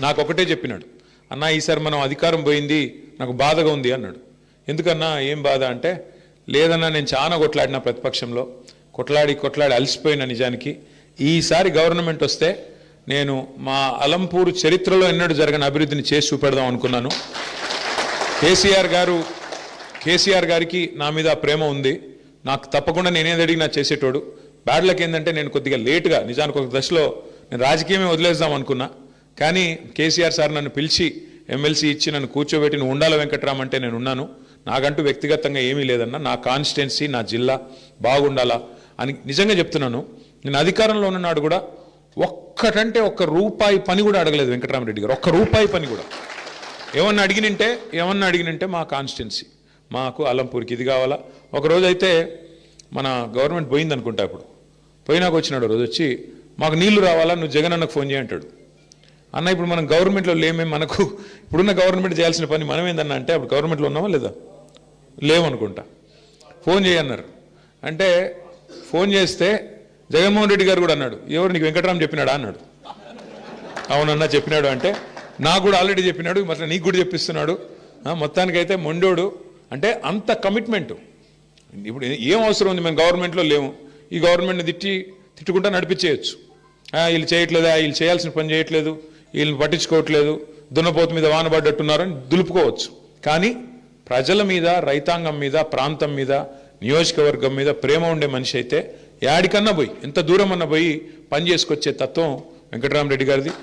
నాకు ఒకటే చెప్పినాడు, అన్నా ఈసారి మనం అధికారం పోయింది, నాకు బాధగా ఉంది అన్నాడు. ఎందుకన్నా ఏం బాధ అంటే, లేదన్నా నేను చాలా కొట్లాడిన ప్రతిపక్షంలో, కొట్లాడి అలసిపోయిన నిజానికి. ఈసారి గవర్నమెంట్ వస్తే నేను మా అలంపూరు చరిత్రలో ఎన్నడూ జరగని అభివృద్ధిని చేసి చూపెడదాం అనుకున్నాను. కేసీఆర్ గారికి నా మీద ప్రేమ ఉంది. నాకు తప్పకుండా నేనేది అడిగినా చేసేటోడు. బ్యాడ్ లక్ ఏంటంటే నేను కొద్దిగా లేటుగా, నిజానికి ఒక దశలో నేను రాజకీయమే వదిలేద్దాం అనుకున్నా. కానీ కేసీఆర్ సార్ నన్ను పిలిచి ఎమ్మెల్సీ ఇచ్చి నన్ను కూర్చోబెట్టి నువ్వు ఉండాల వెంకట్రామ్ అంటే నేను ఉన్నాను. నాకంటూ వ్యక్తిగతంగా ఏమీ లేదన్నా, నా కాన్స్టిట్యున్సీ నా జిల్లా బాగుండాలా అని నిజంగా చెప్తున్నాను. నేను అధికారంలో ఉన్ననాడు కూడా ఒక్కటంటే ఒక్క రూపాయి పని కూడా అడగలేదు వెంకటరామరెడ్డి గారు. ఒక్క రూపాయి పని కూడా ఏమన్నా అడిగినంటే మా కాన్స్టిట్యున్సీ, మాకు అలంపూర్కి ఇది కావాలా. ఒకరోజు అయితే మన గవర్నమెంట్ పోయింది అనుకుంటా, ఇప్పుడు పోయినాక వచ్చినాడు రోజు వచ్చి, మాకు నీళ్లు రావాలా, నువ్వు జగన్ అన్నకు ఫోన్ చేయంటాడు. అన్న ఇప్పుడు మనం గవర్నమెంట్లో లేమే, మనకు ఇప్పుడున్న గవర్నమెంట్ చేయాల్సిన పని మనం ఏందన్నా అంటే, అప్పుడు గవర్నమెంట్లో ఉన్నామా లేదా, లేవనుకుంటా. ఫోన్ చేయన్నారు అంటే ఫోన్ చేస్తే జగన్మోహన్ రెడ్డి గారు కూడా అన్నాడు, ఎవరు నీకు వెంకటరామ్ చెప్పినాడా అన్నాడు. అవునన్నా చెప్పినాడు అంటే, నాకు కూడా ఆల్రెడీ చెప్పినాడు, మరి నీకు కూడా చెప్పిస్తున్నాడు. మొత్తానికైతే మొండోడు అంటే అంత కమిట్మెంటు. ఇప్పుడు ఏం అవసరం ఉంది, మేము గవర్నమెంట్లో లేము, ఈ గవర్నమెంట్ని తిట్టుకుంటా నడిపించేయచ్చు. వీళ్ళు చేయట్లేదా, వీళ్ళు చేయాల్సిన పని చేయట్లేదు, వీళ్ళని పట్టించుకోవట్లేదు, దున్నపోతు మీద వానబడ్డట్టున్నారని దులుపుకోవచ్చు. కానీ ప్రజల మీద, రైతాంగం మీద, ప్రాంతం మీద, నియోజకవర్గం మీద ప్రేమ ఉండే మనిషి అయితే యాడికన్నా పోయి, ఎంత దూరం అన్నా పోయి పని చేసుకొచ్చే తత్వం వెంకటరామరెడ్డి గారిది.